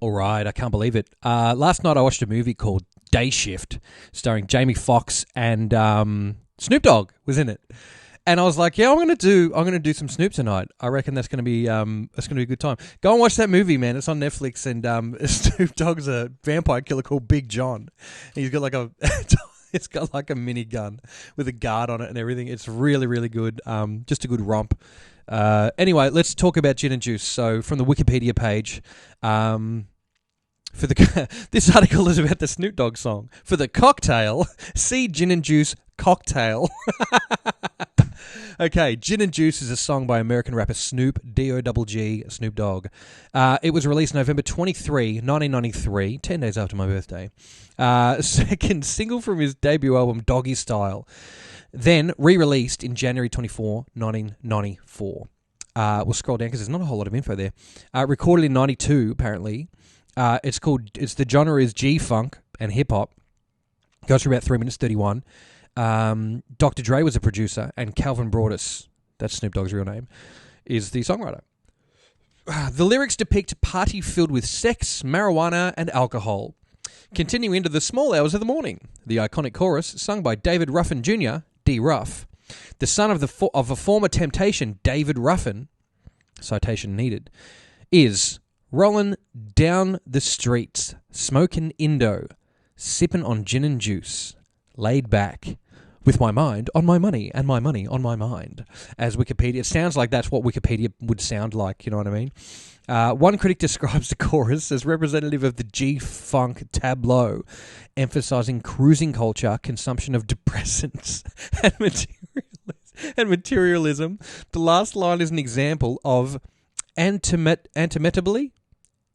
All right, I can't believe it. Last night I watched a movie called Day Shift, starring Jamie Foxx and Snoop Dogg was in it. And I was like, yeah, I'm gonna do some Snoop tonight. I reckon that's gonna be a good time. Go and watch that movie, man. It's on Netflix, and Snoop Dogg's a vampire killer called Big John. He's got like it's got like a mini gun with a guard on it and everything. It's really, really good. Just a good romp. Anyway, let's talk about gin and juice. So from the Wikipedia page, this article is about the Snoop Dogg song. For the cocktail, see gin and juice cocktail. Okay, Gin and Juice is a song by American rapper Snoop, D.o.g.g, Snoop Dogg. It was released November 23, 1993, 10 days after my birthday. Second single from his debut album, Doggy Style. Then re-released in January 24, 1994. We'll scroll down because there's not a whole lot of info there. Recorded in 92, apparently. The genre is G-Funk and hip-hop. Goes for about 3 minutes 31. Dr. Dre was a producer, and Calvin Broadus, that's Snoop Dogg's real name, is the songwriter. The lyrics depict a party filled with sex, marijuana, and alcohol. Continuing into the small hours of the morning. The iconic chorus, sung by David Ruffin Jr., D. Ruff, the son of a former Temptation, David Ruffin, citation needed, is rolling down the streets, smoking Indo, sipping on gin and juice, laid back, with my mind on my money and my money on my mind. As Wikipedia, it sounds like that's what Wikipedia would sound like, you know what I mean? One critic describes the chorus as representative of the G-Funk tableau, emphasizing cruising culture, consumption of depressants, and materialism. The last line is an example of antimetably.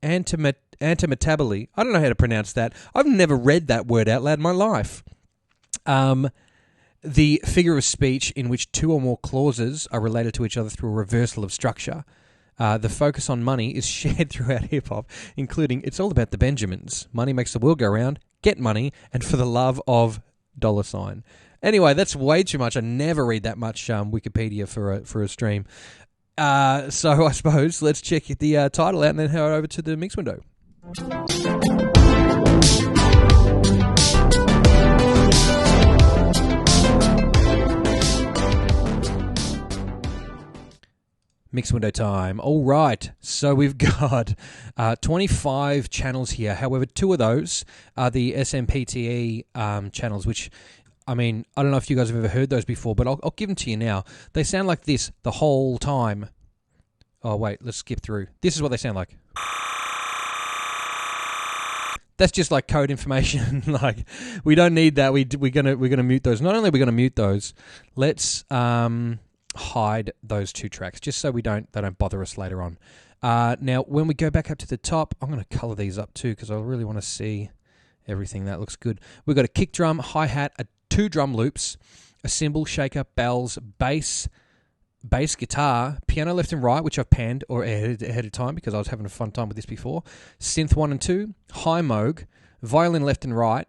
I don't know how to pronounce that. I've never read that word out loud in my life. The figure of speech in which two or more clauses are related to each other through a reversal of structure. The focus on money is shared throughout hip-hop, including it's all about the Benjamins. Money makes the world go round, get money, and for the love of $. Anyway, that's way too much. I never read that much Wikipedia for a stream. So I suppose let's check the title out and then head over to the mix window. Mix window time. All right. So we've got 25 channels here. However, 2 of those are the SMPTE channels, which, I mean, I don't know if you guys have ever heard those before, but I'll give them to you now. They sound like this the whole time. Oh, wait. Let's skip through. This is what they sound like. That's just like code information. Like, we don't need that. We're gonna mute those. Not only are we gonna mute those, let's hide those 2 tracks just so they don't bother us later on. Now, when we go back up to the top, I'm going to color these up too because I really want to see everything. That looks good. We've got a kick drum, hi-hat, 2 drum loops, a cymbal, shaker, bells, bass guitar, piano left and right, which I've panned or ahead of time because I was having a fun time with this before, synth 1 and 2, high moog, violin left and right,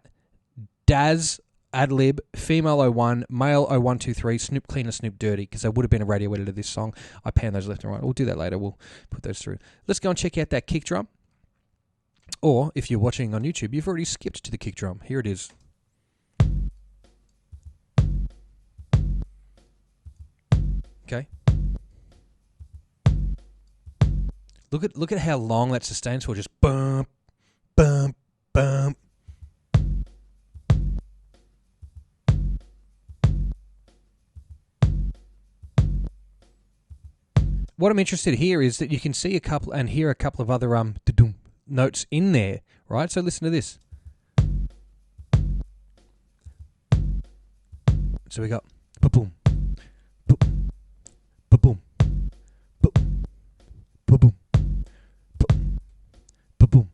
Daz, ad-lib, female 01, male 0123, Snoop clean and Snoop dirty, because there would have been a radio edit of this song. I pan those left and right. We'll do that later. We'll put those through. Let's go and check out that kick drum. Or, if you're watching on YouTube, you've already skipped to the kick drum. Here it is. Okay. Look at how long that sustains for. Just bump, bump, bump. What I'm interested here is that you can see a couple and hear a couple of other notes in there, right? So listen to this. So we got ba-boom, ba-boom, ba-boom, ba-boom, ba-boom, ba-boom,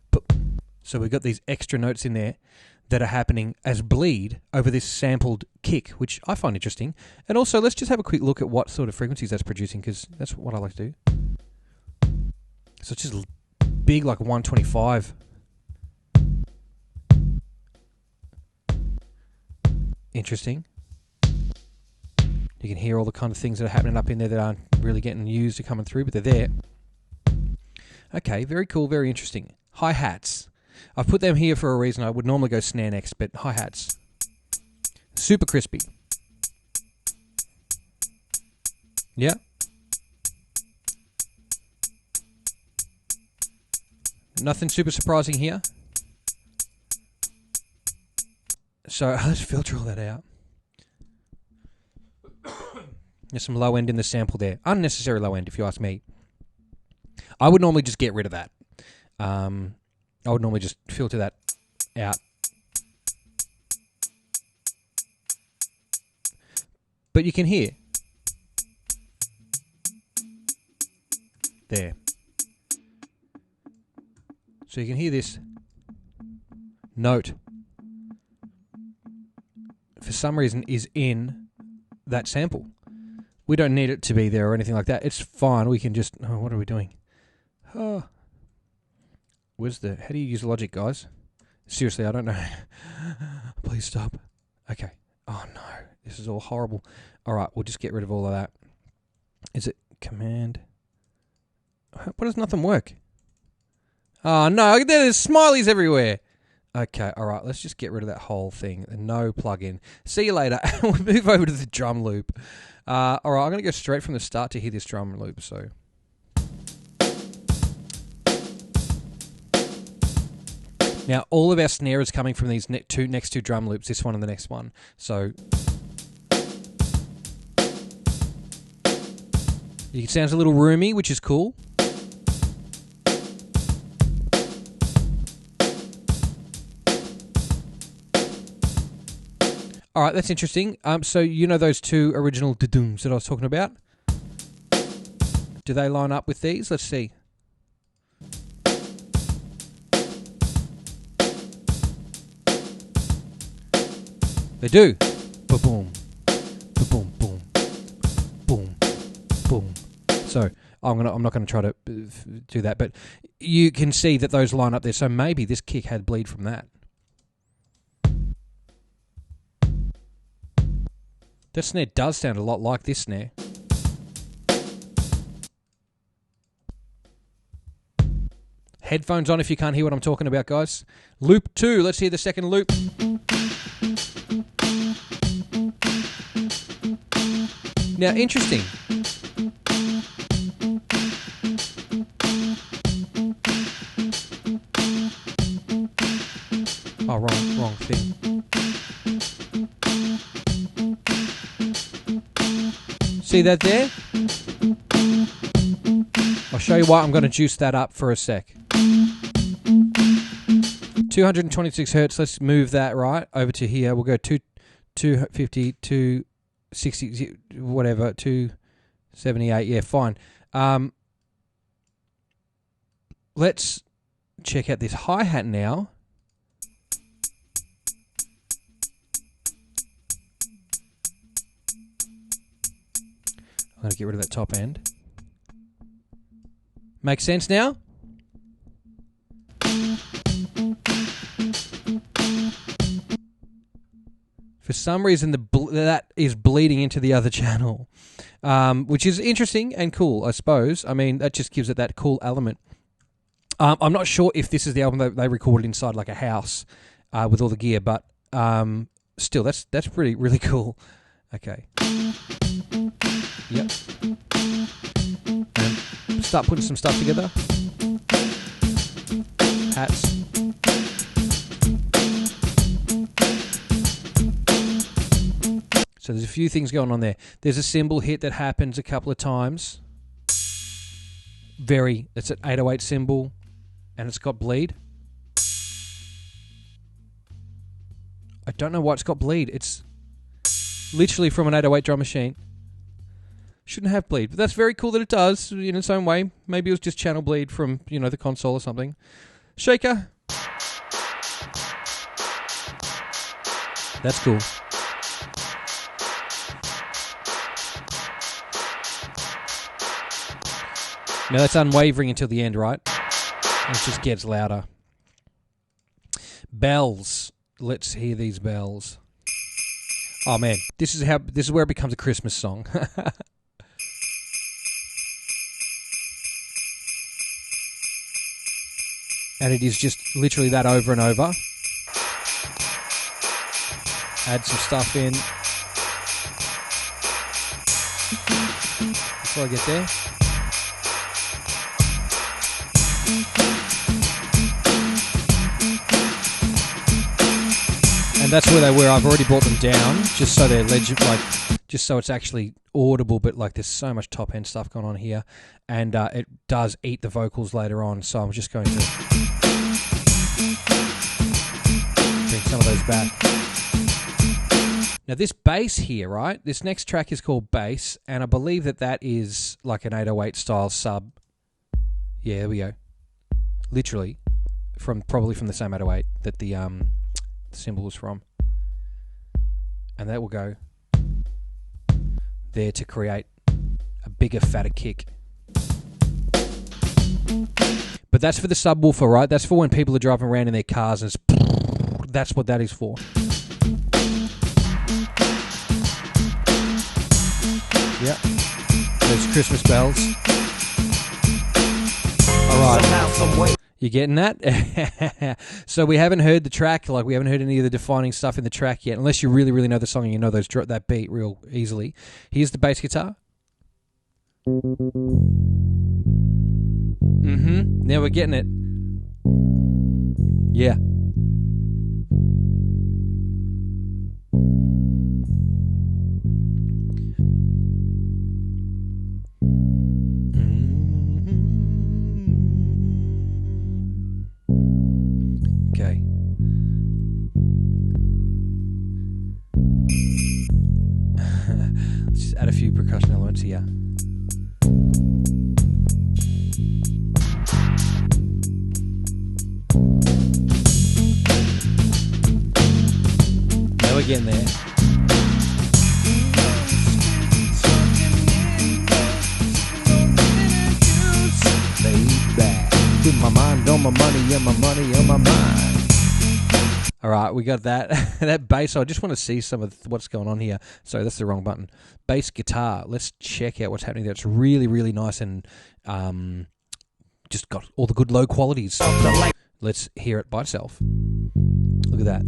ba-boom. So we've got these extra notes in there that are happening as bleed over this sampled kick, which I find interesting. And also, let's just have a quick look at what sort of frequencies that's producing, because that's what I like to do. So it's just big, like 125. Interesting. You can hear all the kind of things that are happening up in there that aren't really getting used or coming through, but they're there. Okay, very cool, very interesting. Hi-hats. I've put them here for a reason. I would normally go snare next, but hi-hats. Super crispy. Yeah. Nothing super surprising here. So let's filter all that out. There's some low end in the sample there. Unnecessary low end, if you ask me. I would normally just get rid of that. I would normally just filter that out. But you can hear. There. So you can hear this note. For some reason is in that sample. We don't need it to be there or anything like that. It's fine. We can just... Oh, what are we doing? Oh. How do you use Logic, guys? Seriously, I don't know. Please stop. Okay. Oh, no. This is all horrible. All right, we'll just get rid of all of that. Is it Command? What does nothing work? Oh, no. There's smileys everywhere. Okay, all right. Let's just get rid of that whole thing. No plugin. See you later. We'll move over to the drum loop. All right, I'm going to go straight from the start to hear this drum loop. So, now all of our snare is coming from these next two drum loops. This one and the next one. So, it sounds a little roomy, which is cool. All right, that's interesting. So you know those two original da-dooms that I was talking about? Do they line up with these? Let's see. They do. Boom, boom, boom, boom, boom. So I'm not gonna try to do that, but you can see that those line up there. So maybe this kick had bleed from that. That snare does sound a lot like this snare. Headphones on if you can't hear what I'm talking about, guys. Loop 2. Let's hear the second loop. Now, interesting. Oh, wrong thing. See that there? I'll show you why. I'm going to juice that up for a sec. 226 hertz. Let's move that right over to here. We'll go 250, 260, whatever, 278. Yeah, fine. Let's check out this hi-hat now. I'm going to get rid of that top end. Makes sense now? For some reason, that is bleeding into the other channel, which is interesting and cool, I suppose. I mean, that just gives it that cool element. I'm not sure if this is the album that they recorded inside like a house with all the gear, but still, that's really cool. Okay. Yep. And start putting some stuff together. Hats. So there's a few things going on there. There's a cymbal hit that happens a couple of times. It's an 808 cymbal, and it's got bleed. I don't know why it's got bleed. It's literally from an 808 drum machine. Shouldn't have bleed, but that's very cool that it does in its own way. Maybe it was just channel bleed from, the console or something. Shaker. That's cool. Now that's unwavering until the end, right? And it just gets louder. Bells. Let's hear these bells. Oh man, this is where it becomes a Christmas song. And it is just literally that over and over. Add some stuff in. Before I get there. And that's where they were. I've already brought them down just so they're just so it's actually audible, but like there's so much top end stuff going on here, and it does eat the vocals later on. So I'm just going to bring some of those back. Now this bass here, right? This next track is called Bass, and I believe that is like an 808 style sub. Yeah, there we go. Literally, probably from the same 808 that the symbol is from, and that will go there to create a bigger, fatter kick. But that's for the subwoofer, right? That's for when people are driving around in their cars, and that's what that is for. Yep. Those Christmas bells. All right. You getting that? So we haven't heard the track, like we haven't heard any of the defining stuff in the track yet, unless you really, really know the song and you know that beat real easily. Here's the bass guitar. Now we're getting it. Yeah. Okay. Let's just add a few percussion elements here. Now we're getting there. With my mind on my money and my money on my mind. All right, we got that that bass. I just want to see some of what's going on here. Sorry, that's the wrong button. Bass guitar. Let's check out what's happening there. It's really, really nice and just got all the good low qualities. Let's hear it by itself. Look at that.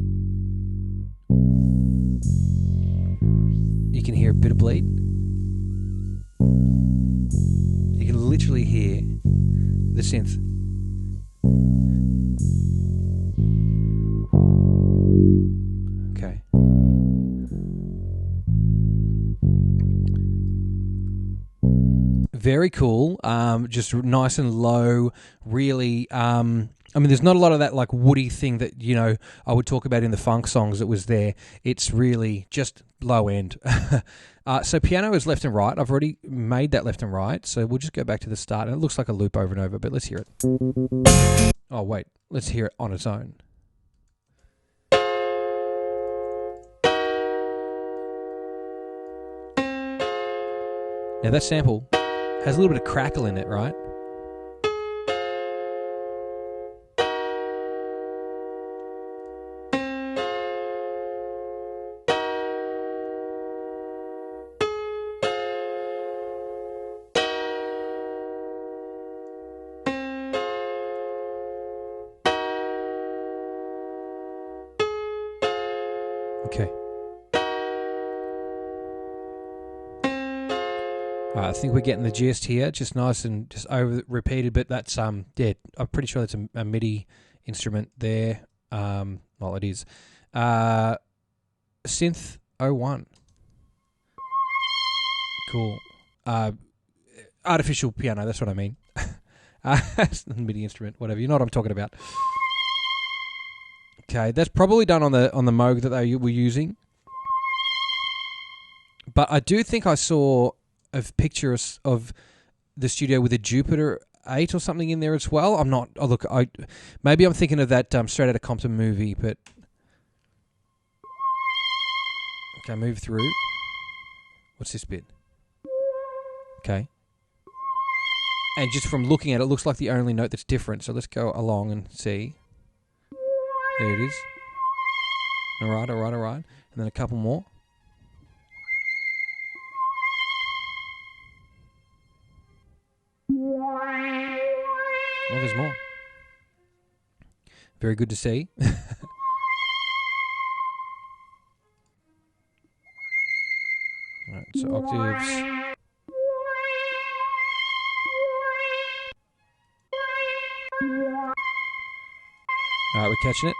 You can hear a bit of bleed. You can literally hear the synth. Okay. Very cool. Just nice and low. Really. I mean, there's not a lot of that like woody thing that I would talk about in the funk songs that was there. It's really just low end. So piano is left and right. I've already made that left and right. So we'll just go back to the start. And it looks like a loop over and over, but let's hear it. Oh, wait. Let's hear it on its own. Now that sample has a little bit of crackle in it, right? Okay. I think we're getting the gist here. Just nice and just over repeated, but that's yeah, I'm pretty sure that's a MIDI instrument there. Well, it is. Synth 01. Cool. Artificial piano. That's what I mean. MIDI instrument, whatever. You know what I'm talking about. Okay, that's probably done on the Moog that they were using. But I do think I saw a picture of the studio with a Jupiter 8 or something in there as well. I'm not. Oh, look, maybe I'm thinking of that Straight Outta Compton movie, but okay, move through. What's this bit? Okay. And just from looking at it, it looks like the only note that's different. So let's go along and see. There it is. All right. And then a couple more. Oh, there's more. Very good to see. Alright, so octaves. Alright, we're catching it.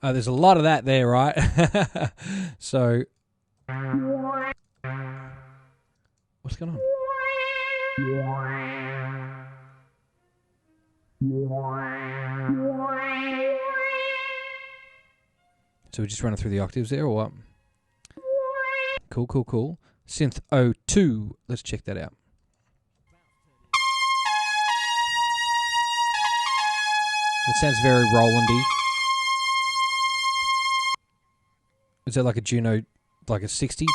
There's a lot of that there, right? So, what's going on? So we're just running through the octaves there, or what? Cool, cool, cool. Synth 02. Let's check that out. It sounds very Rolandy. Is that like a Juno, like a 60?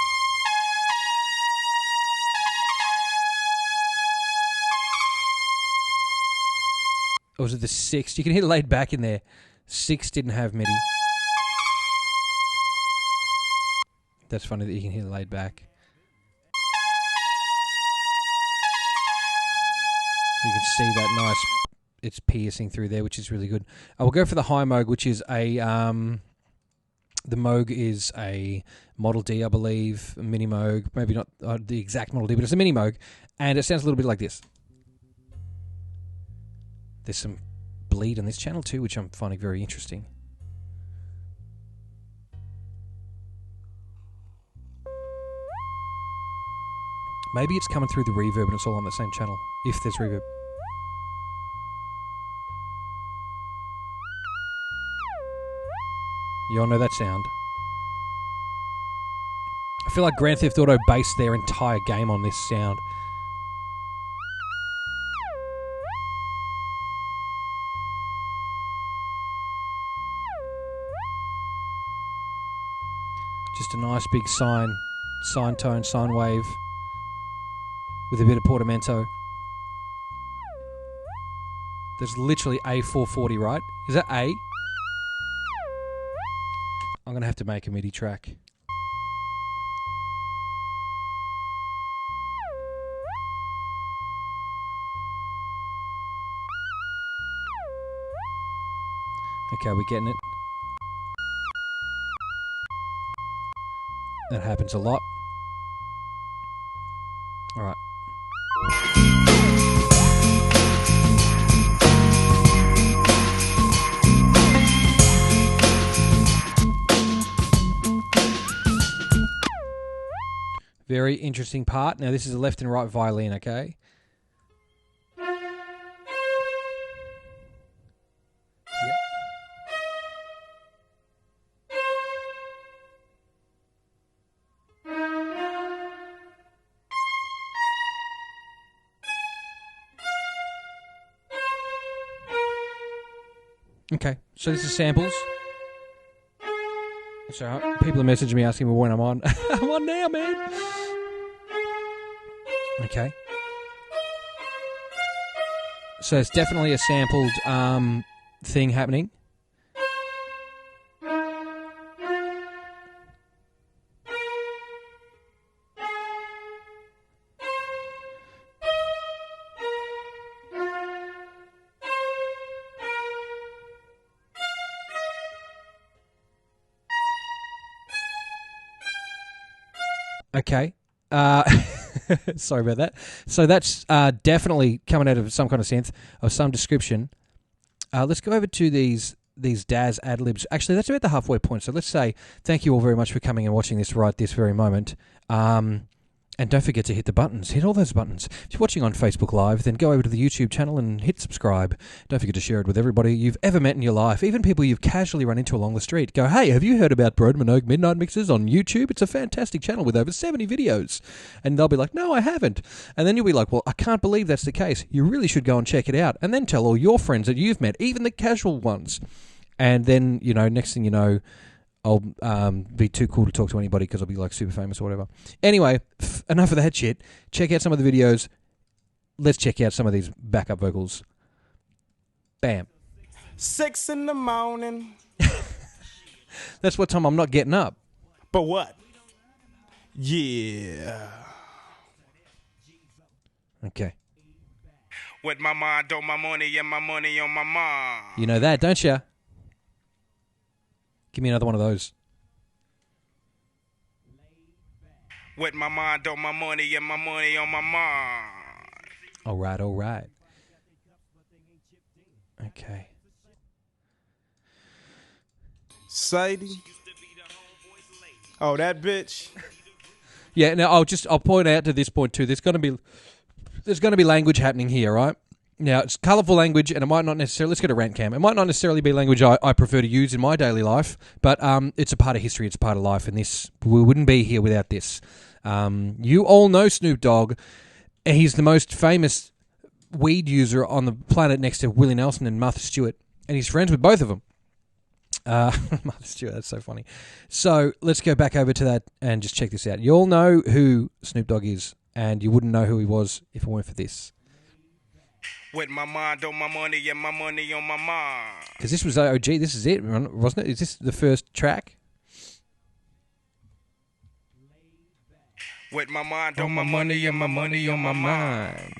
Or was it the 6? You can hear laid back in there. 6 didn't have MIDI. That's funny that you can hear laid back. You can see that nice, it's piercing through there, which is really good. I will go for the high Moog, which is a, the Moog is a Model D, I believe, a Mini Moog, maybe not the exact Model D, but it's a Mini Moog, and it sounds a little bit like this. There's some bleed on this channel too, which I'm finding very interesting. Maybe it's coming through the reverb and it's all on the same channel, if there's reverb. You all know that sound. I feel like Grand Theft Auto based their entire game on this sound. Just a nice big sine tone, sine wave with a bit of portamento. There's literally A440, right? Is that A? I'm going to have to make a MIDI track. Okay, we're getting it. That happens a lot. All right. Very interesting part. Now, this is a left and right violin, okay? Okay, so this is samples. So people are messaging me asking me when I'm on. I'm on now, man. Okay. So it's definitely a sampled thing happening. Okay. Sorry about that. So that's definitely coming out of some kind of synth of some description. Let's go over to these Daz ad-libs. Actually, that's about the halfway point. So let's say thank you all very much for coming and watching this right this very moment. And don't forget to hit the buttons. Hit all those buttons. If you're watching on Facebook Live, then go over to the YouTube channel and hit subscribe. Don't forget to share it with everybody you've ever met in your life, even people you've casually run into along the street. Go, hey, have you heard about Broden Minogue Midnight Mixes on YouTube? It's a fantastic channel with over 70 videos. And they'll be like, no, I haven't. And then you'll be like, well, I can't believe that's the case. You really should go and check it out. And then tell all your friends that you've met, even the casual ones. And then, you know, next thing you know, I'll be too cool to talk to anybody because I'll be like super famous or whatever. Anyway, enough of that shit. Check out some of the videos. Let's check out some of these backup vocals. Bam. 6 in the morning. That's what time I'm not getting up. But what? Yeah. Okay. With my mind on my money and my money on my mind. You know that, don't you? Give me another one of those. With my mind on my money and my money on my mind. All right, all right. Okay. Sadie. Oh, that bitch. Yeah, now I'll point out to this point too. There's going to be language happening here, right? Now it's colourful language, and it might not necessarily. Let's go to rant cam. It might not necessarily be language I prefer to use in my daily life, but it's a part of history. It's a part of life, and this we wouldn't be here without this. You all know Snoop Dogg. He's the most famous weed user on the planet, next to Willie Nelson and Martha Stewart, and he's friends with both of them. Martha Stewart, that's so funny. So let's go back over to that and just check this out. You all know who Snoop Dogg is, and you wouldn't know who he was if it weren't for this. With my mind on my money and my money on my mind. Because this was d.o.g.g. This is it, wasn't it? Is this the first track? With my mind on my money and my money on my mind.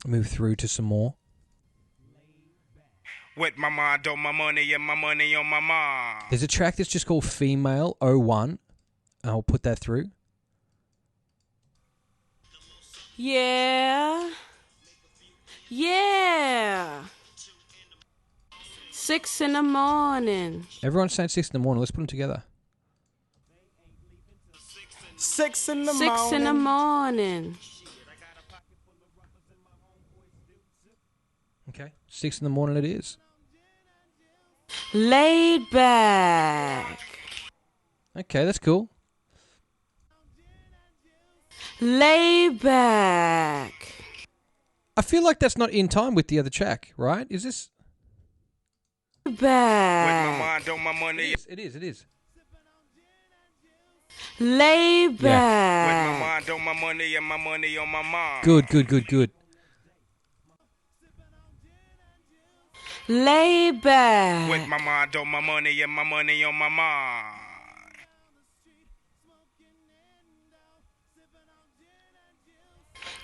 Move through to some more. With my mind on my money and my money on my mind. There's a track that's just called Female 01. I'll put that through. Yeah. Yeah. 6 in the morning. Everyone's saying 6 in the morning. Let's put them together. 6 in the 6 morning. in the morning. Okay. 6 in the morning it is. Laid back. Okay, that's cool. Laid back. I feel like that's not in time with the other track, right? Is this? With my Back. mind on my money. It is. Laid With my back. mind on my money and my money on my mind. Good. Laid back. With my mind on my money and my money on my mind.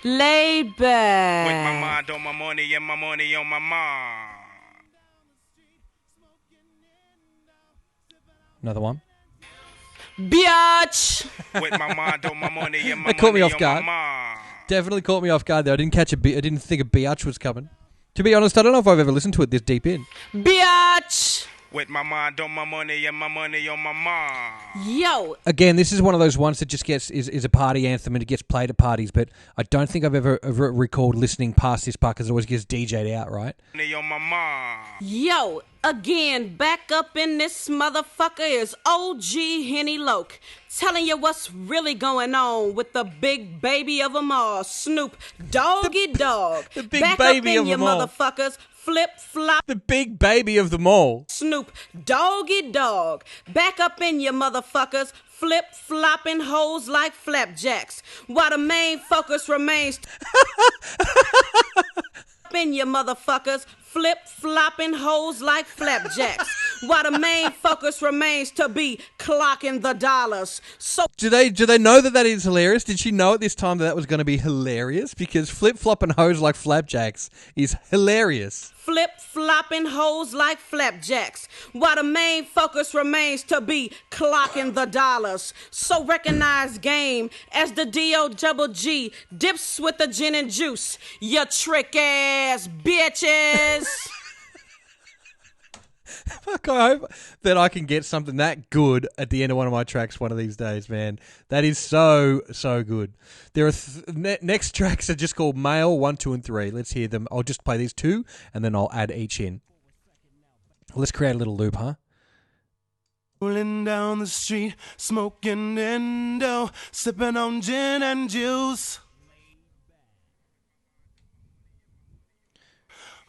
Laid With my back. mind on my money and my money on my mind. Another one. Biatch. With my mind on my money and my That caught me money off on guard. my mind. Definitely caught me off guard there. I didn't catch I didn't think a biatch was coming. To be honest, I don't know if I've ever listened to it this deep in. Biatch. With my mind on my money and my money on my mind. Yo. Again, this is one of those ones that just is a party anthem and it gets played at parties, but I don't think I've ever recalled listening past this part because it always gets DJ'd out, right? Money on my mind. Yo, again, back up in this motherfucker is d.o.g.g. Henny Loke. Telling you what's really going on with the big baby of them all, Snoop Dogg. the big back baby up of in you them all. motherfuckers, flip flop. The big baby of them all. Snoop Dogg. Back up in you motherfuckers, flip flopping hoes like flapjacks. While the main focus remains in you motherfuckers, flip flopping hoes like flapjacks. While the main focus remains to be clocking the dollars. So Do they know that is hilarious? Did she know at this time that was going to be hilarious? Because flip flop and hoes like flapjacks is hilarious. flip flopping hoes like flapjacks. While the main focus remains to be clocking the dollars. So recognize game as the d.o.g.g. dips with the gin and juice. You trick ass bitches. Fuck, I hope that I can get something that good at the end of one of my tracks one of these days, man. That is so good. There are next tracks are just called Male 1, 2, and 3. Let's hear them. I'll just play these two, and then I'll add each in. Let's create a little loop, huh? Rolling down the street, smoking Indo, sipping on gin and juice.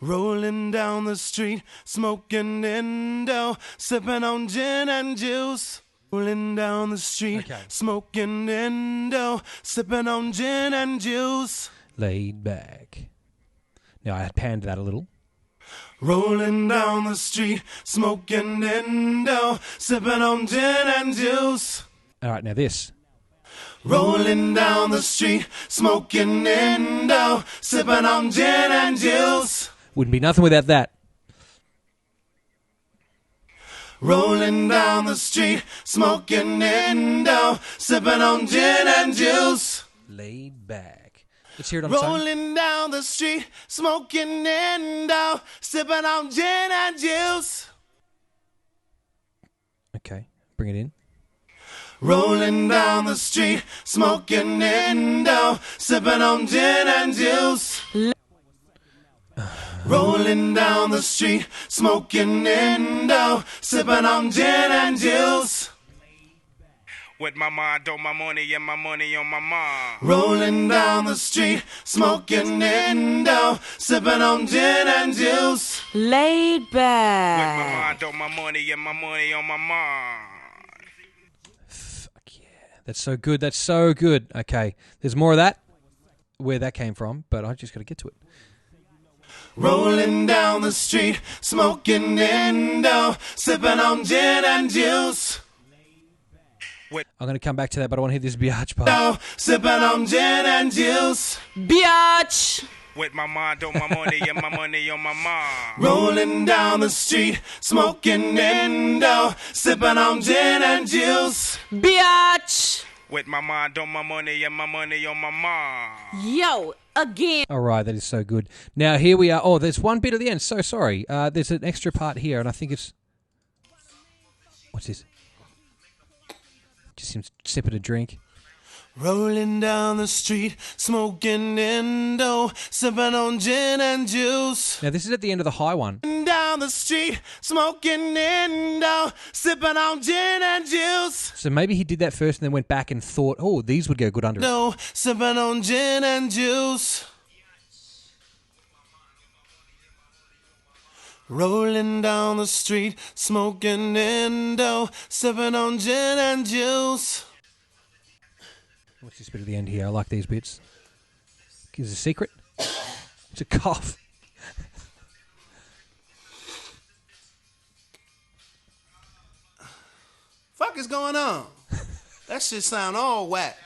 Rolling down the street, smoking Indo, sipping on gin and juice. Rolling down the street, Okay. smoking Indo, sipping on gin and juice. Laid back. Now I panned that a little. Rolling down the street, smoking Indo, sipping on gin and juice. All right, now this. Rolling down the street, smoking Indo, sipping on gin and juice. Wouldn't be nothing without that. Rolling down the street, smoking Indo, sipping on gin and juice. Laid back. Let's hear it on its own. Rolling down the street, smoking Indo, sipping on gin and juice. Okay, bring it in. Rolling down the street, smoking Indo, sipping on gin and juice. Rolling down the street, smoking Indo, sipping on gin and juice. With my mind on my money and my money on my mind. Rolling down the street, smoking Indo, sipping on gin and juice. Laid With my back. mind on my money and my money on my mind. Fuck yeah. That's so good. That's so good. Okay, there's more of that. Where that came from, but I just got to get to it. Rolling down the street, smoking Indo, sipping on gin and juice. I'm going to come back to that, but I want to hear this biatch part. Oh, sipping on gin and juice. Biatch. With my mind on my money and my money on my mind. Rolling down the street, smoking Indo, sipping on gin and juice. Biatch. With my mind on my money and my money on my mind. Yo, again. All right, that is so good. Now, here we are. Oh, there's one bit at the end. So sorry. There's an extra part here, and I think it's... What's this? Just him sipping a drink. Rolling down the street, smoking Indo, sipping on gin and juice. Now, this is at the end of the high one. Down the street, smoking Indo, sipping on gin and juice. So maybe he did that first and then went back and thought, oh, these would go good under it. No, sipping on gin and juice. Rolling down the street, smoking Indo, sipping on gin and juice. What's this bit at the end here? I like these bits. Gives a secret. It's a cough. Fuck is going on? That shit sound all whack.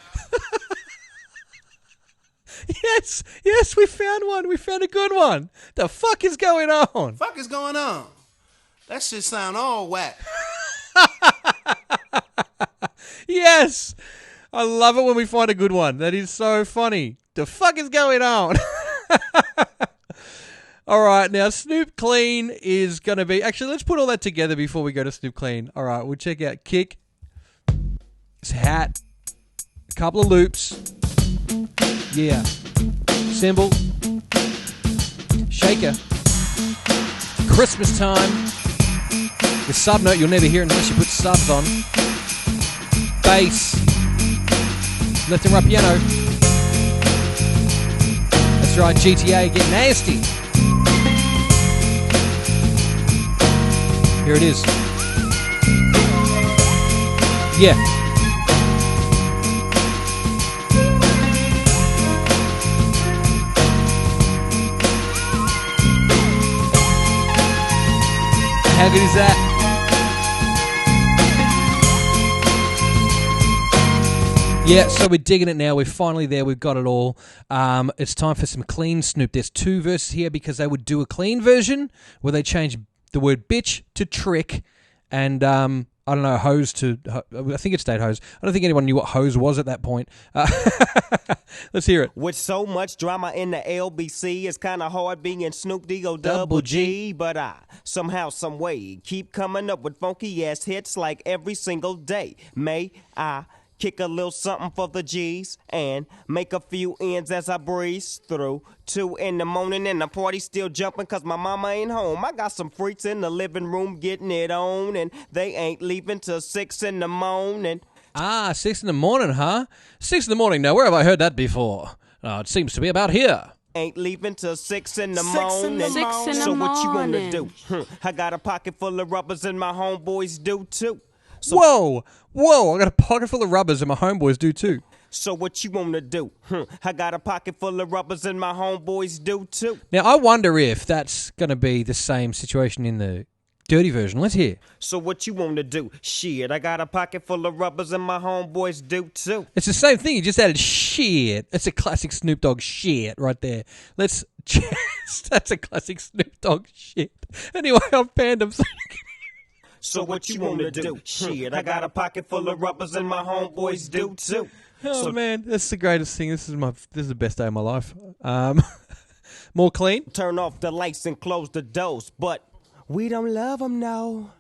Yes, we found one. We found a good one. The fuck is going on? Fuck is going on? That shit sound all whack. Yes. I love it when we find a good one. That is so funny. The fuck is going on? All right, now Snoop Clean is going to be... Actually, let's put all that together before we go to Snoop Clean. All right, we'll check out Kick, his hat, a couple of loops. Yeah. Cymbal. Shaker. Christmas time. The sub note you'll never hear unless you put subs on. Bass. Left and right piano. That's right, GTA, get nasty. Here it is. Yeah. How good is that? Yeah, so we're digging it now. We're finally there. We've got it all. It's time for some clean Snoop. There's two verses here because they would do a clean version where they change the word bitch to trick and, I don't know, hose to... I think it stayed hose. I don't think anyone knew what hose was at that point. Let's hear it. With so much drama in the LBC, it's kind of hard being Snoop D.o.g.g. But I, somehow, some way, keep coming up with funky-ass hits like every single day. May I... kick a little something for the G's and make a few ends as I breeze through. 2 in the morning and the party still jumping cause my mama ain't home. I got some freaks in the living room getting it on and they ain't leaving till 6 in the morning. 6 in the morning, huh? 6 in the morning. Now, where have I heard that before? It seems to be about here. Ain't leaving till 6 in the 6 in morning. the 6 in the So what you wanna morning. do? I got a pocket full of rubbers and my homeboys do too. Whoa! I got a pocket full of rubbers and my homeboys do too. So what you wanna do? I got a pocket full of rubbers and my homeboys do too. Now, I wonder if that's going to be the same situation in the Dirty version. Let's hear. So what you wanna do? Shit, I got a pocket full of rubbers and my homeboys do too. It's the same thing. You just added shit. It's a classic Snoop Dogg shit right there. Let's just... That's a classic Snoop Dogg shit. Anyway, I've banned him. So what you wanna do? Shit, I got a pocket full of rubbers and my homeboys do too. Oh, man. That's the greatest thing. This is the best day of my life. More clean? Turn off the lights and close the doors, but we don't love them, no.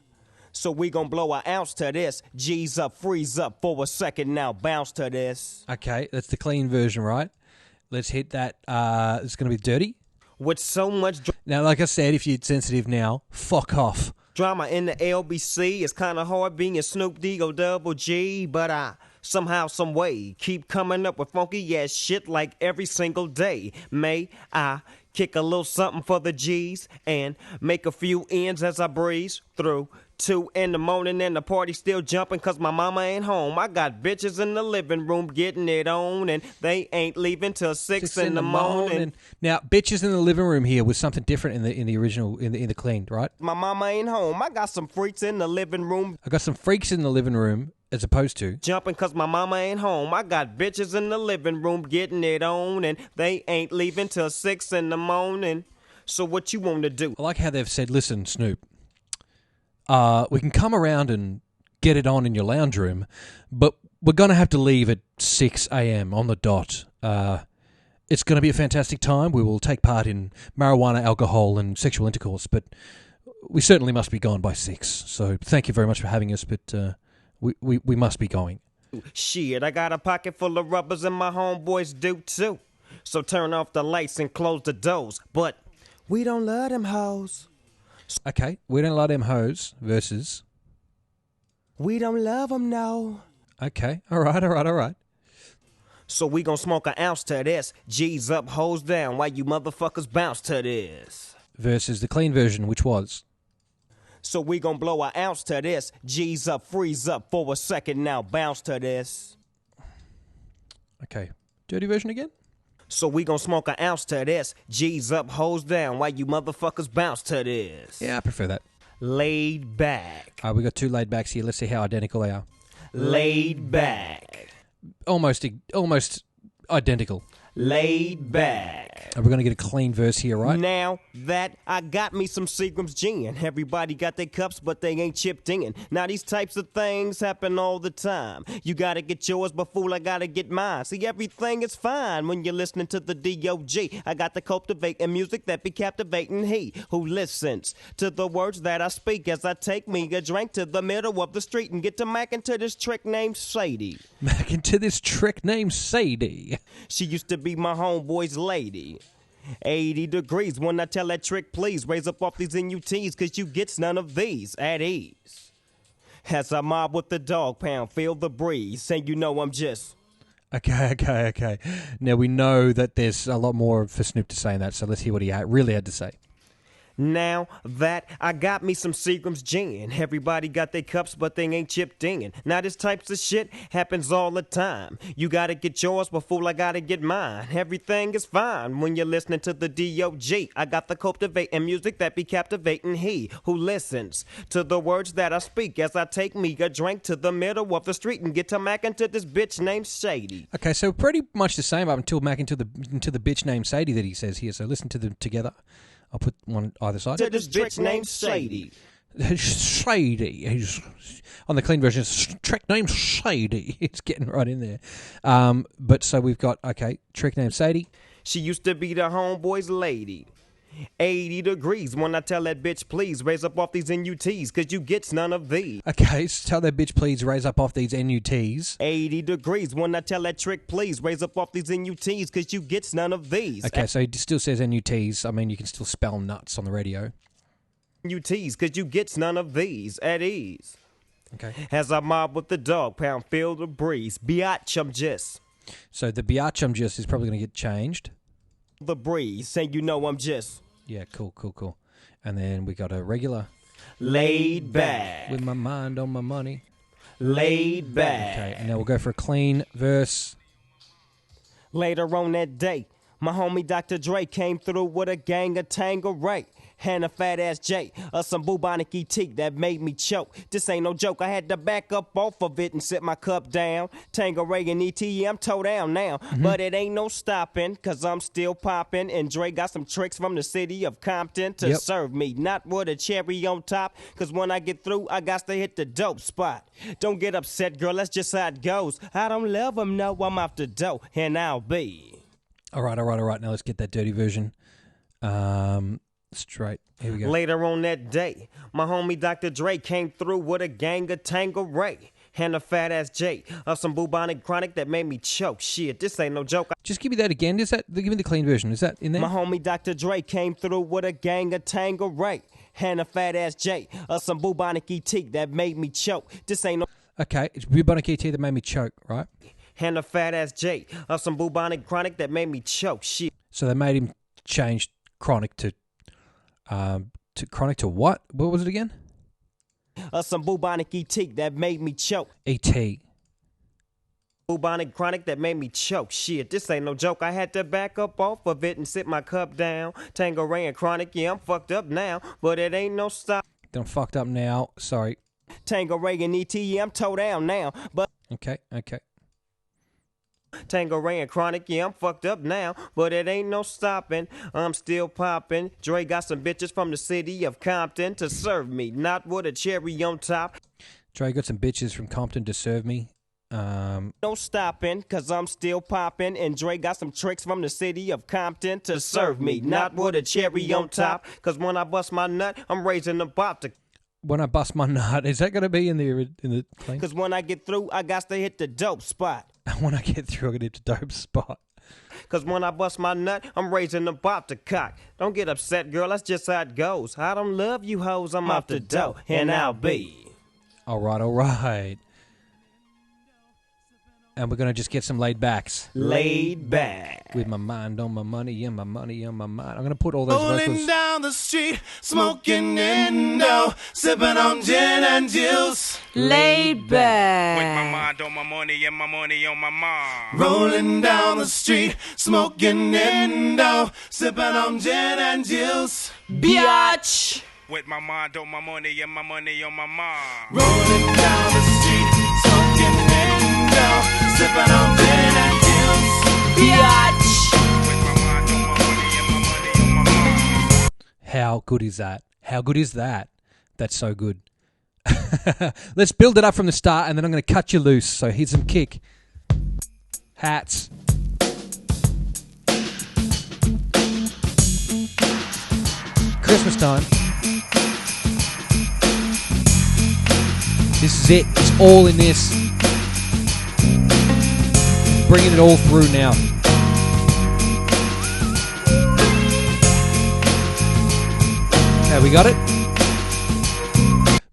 So we gon' blow an ounce to this. G's up, freeze up for a second now, bounce to this. Okay, that's the clean version, right? Let's hit that. It's going to be dirty. With so much Now, like I said, if you're sensitive now, fuck off. drama in the LBC, it's kinda hard being Snoop D.o.g.g, but I somehow, some way, keep coming up with funky ass shit like every single day. May I kick a little something for the G's and make a few ends as I breeze through 2 in the morning and the party still jumping cause my mama ain't home. I got bitches in the living room getting it on and they ain't leaving till 6 in the morning. Now, bitches in the living room here was something different in the original, in the clean, right? My mama ain't home. I got some freaks in the living room. I got some freaks in the living room as opposed to jumping cause my mama ain't home. I got bitches in the living room getting it on and they ain't leaving till 6 in the morning. So what you want to do? I like how they've said, listen, Snoop, we can come around and get it on in your lounge room, but we're going to have to leave at 6 a.m. on the dot. It's going to be a fantastic time. We will take part in marijuana, alcohol, and sexual intercourse, but we certainly must be gone by 6. So thank you very much for having us, but we must be going. Shit, I got a pocket full of rubbers and my homeboys do too. So turn off the lights and close the doors, but we don't love them hoes. Okay, we don't love them hoes versus... We don't love them, no. Okay, all right. So we gon' smoke an ounce to this. G's up, hoes down, while you motherfuckers bounce to this. Versus the clean version, which was... So we gon' blow an ounce to this. G's up, freeze up for a second now, bounce to this. Okay, dirty version again? So we gon' smoke an ounce to this. G's up, hoes down, while you motherfuckers bounce to this. Yeah, I prefer that. Laid back. We got 2 laid backs here. Let's see how identical they are. Laid back. Almost identical. Laid back. And we're going to get a clean verse here, right? Now that I got me some Seagram's gin. Everybody got their cups, but they ain't chipped in. Now these types of things happen all the time. You gotta get yours, but fool, I gotta get mine. See, everything is fine when you're listening to the D.o.g. I got to cultivate a music that be captivating. He who listens to the words that I speak as I take me a drink to the middle of the street and get to macking to this trick named Sadie. Macking to this trick named Sadie. She used to be my homeboy's lady. 80 degrees when I tell that trick, please raise up off these NUTs, cause you gets none of these at ease. As I mob with the dog pound, feel the breeze, and you know I'm just... Okay. Now we know that there's a lot more for Snoop to say in that, so let's hear what he really had to say. Now that I got me some Seagram's gin. Everybody got their cups, but they ain't chipped in. Now this types of shit happens all the time. You gotta get yours, but fool, I gotta get mine. Everything is fine when you're listening to the D.o.g. I got the cultivating music that be captivating. He who listens to the words that I speak as I take me a drink to the middle of the street and get to macking to this bitch named Sadie. Okay, so pretty much the same up until macking to the bitch named Sadie that he says here. So listen to them together. I'll put one either side. To this trick named Sadie. Shady. He's on the clean version. It's trick named Shady. It's getting right in there. But so we've got trick named Sadie. She used to be the homeboy's lady. 80 degrees when I tell that bitch, please raise up off these NUTs, cause you gets none of these. Okay, so tell that bitch, please raise up off these NUTs. 80 degrees when I tell that trick, please raise up off these NUTs, cause you gets none of these. Okay, so he still says NUTs. I mean, you can still spell nuts on the radio. NUTs, cause you gets none of these at ease. Okay. As I mob with the dog pound, feel the breeze. Biatch, I'm just. So the biatch, I'm just is probably going to get changed. The breeze, saying you know I'm just. Yeah, cool. And then we got a regular. Laid back. With my mind on my money. Laid back. Okay, and now we'll go for a clean verse. Later on that day, my homie Dr. Dre came through with a gang of Tangeray. and a fat ass J, some bubonic ET that made me choke. This ain't no joke, I had to back up off of it and sit my cup down. Tangeray and ET, I'm toe down now. But it ain't no stopping, cause I'm still popping. And Dre got some tricks from the city of Compton to serve me. Not with a cherry on top, cause when I get through, I got to hit the dope spot. Don't get upset, girl, that's just how it goes. I don't love them, no, I'm off the dough, and I'll be. All right. Now let's get that dirty version. Straight. Here we go. Later on that day, my homie Dr. Dre came through with a gang of Tangeray and a fat ass J of some bubonic chronic that made me choke. Shit, this ain't no joke. Just give me that again. Give me the clean version. Is that in there? My homie Dr. Dre came through with a gang of Tangeray and a fat ass J of some bubonic ET that made me choke. This ain't no. Okay, it's bubonic ET that made me choke, right? And a fat ass J of some bubonic chronic that made me choke. Shit. So they made him change chronic to chronic to what? What was it again? Some bubonic ET that made me choke. ET. Bubonic chronic that made me choke. Shit, this ain't no joke. I had to back up off of it and sit my cup down. Tangeray and chronic, yeah, I'm fucked up now, but it ain't no stop. I'm fucked up now. Sorry. Tangeray and ET, yeah, I'm toe down now, but. Okay. Tangeray and chronic, yeah, I'm fucked up now, but it ain't no stopping. I'm still popping. Dre got some bitches from the city of Compton to serve me, not with a cherry on top. Dre got some bitches from Compton to serve me. No stopping, cause I'm still popping. And Dre got some tricks from the city of Compton to serve me, not with a cherry on top. Cause when I bust my nut, I'm raising the bop to. When I bust my nut, is that going to be in the clean? Cause when I get through, I got to hit the dope spot. When I get through, I got to hit the dope spot. Cause when I bust my nut, I'm raising the bop to cock. Don't get upset, girl, that's just how it goes. I don't love you hoes, I'm off the dough, and I'll be. All right. And we're going to just get some laid backs. Laid back. With my mind on my money and my money on my mind. I'm going to put all those Rolling vocals. down the street, smoking Indo, sipping on gin and juice. Laid back. With my mind on my money and my money on my mind. Rolling down the street, smoking Indo, sipping on gin and juice. Biatch. With my mind on my money and my money on my mind. Rolling down the street, smoking Indo, sipping on gin and juice. Biatch. With my mind on my money and my money on my mind. How good is that? How good is that? That's so good. Let's build it up from the start, and then I'm going to cut you loose. So here's some kick. Hats. Christmas time. This is it. It's all in this. Bringing it all through now. Have we got it?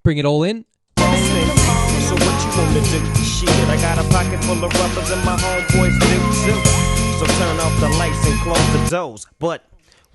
Bring it all in. So what you wanna do? Shit, I got a pocket full of rubbers and my homeboys do too. So turn off the lights and close the doors. But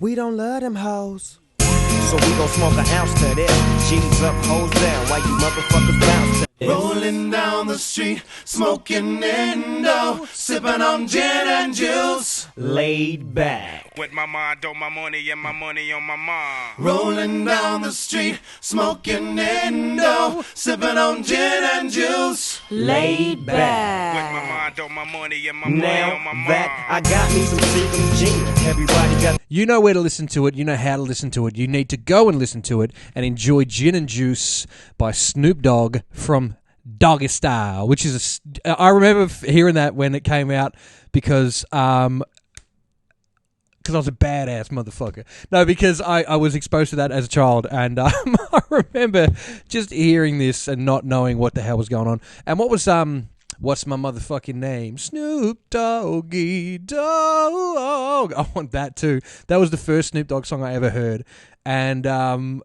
we don't love them hoes. So we gon' smoke a ounce to this. G's up, hoes down, while you motherfuckers bounce to this. Rolling down the street, smoking Indo, sipping on gin and juice. Laid back. With my mind on my money and my money on my mind. Rolling down the street, smoking Indo, sipping on gin and juice. Laid With back. my mind on my money and my money on my Now mind. that I got me some Seagram's gin, everybody got. You know where to listen to it. You know how to listen to it. You need to go and listen to it and enjoy Gin and Juice by Snoop Dogg from Doggy Style, which is I remember hearing that when it came out because I was a badass motherfucker. No, because I was exposed to that as a child, and I remember just hearing this and not knowing what the hell was going on. And what's my motherfucking name? Snoop Doggy Dogg. I want that too. That was the first Snoop Dogg song I ever heard. And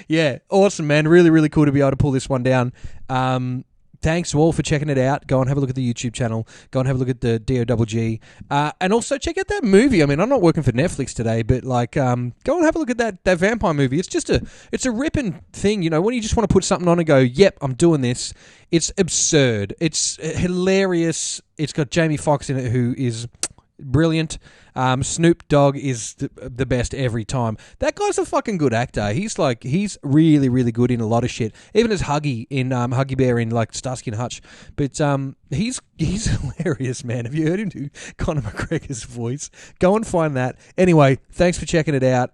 yeah, awesome, man. Really, really cool to be able to pull this one down. Thanks all for checking it out. Go and have a look at the YouTube channel. Go and have a look at the d.o.g.g. And also check out that movie. I mean, I'm not working for Netflix today, but like, go and have a look at that vampire movie. It's just it's a ripping thing, you know, when you just want to put something on and go, yep, I'm doing this. It's absurd. It's hilarious. It's got Jamie Foxx in it, who is brilliant. Snoop Dogg is the best every time. That guy's a fucking good actor. He's really, really good in a lot of shit. Even as Huggy in Huggy Bear in like Starsky and Hutch. But he's hilarious, man. Have you heard him do Conor McGregor's voice? Go and find that. Anyway, thanks for checking it out.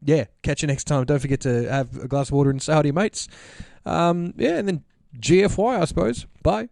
Yeah, catch you next time. Don't forget to have a glass of water and say hi to your mates. And then GFY, I suppose. Bye.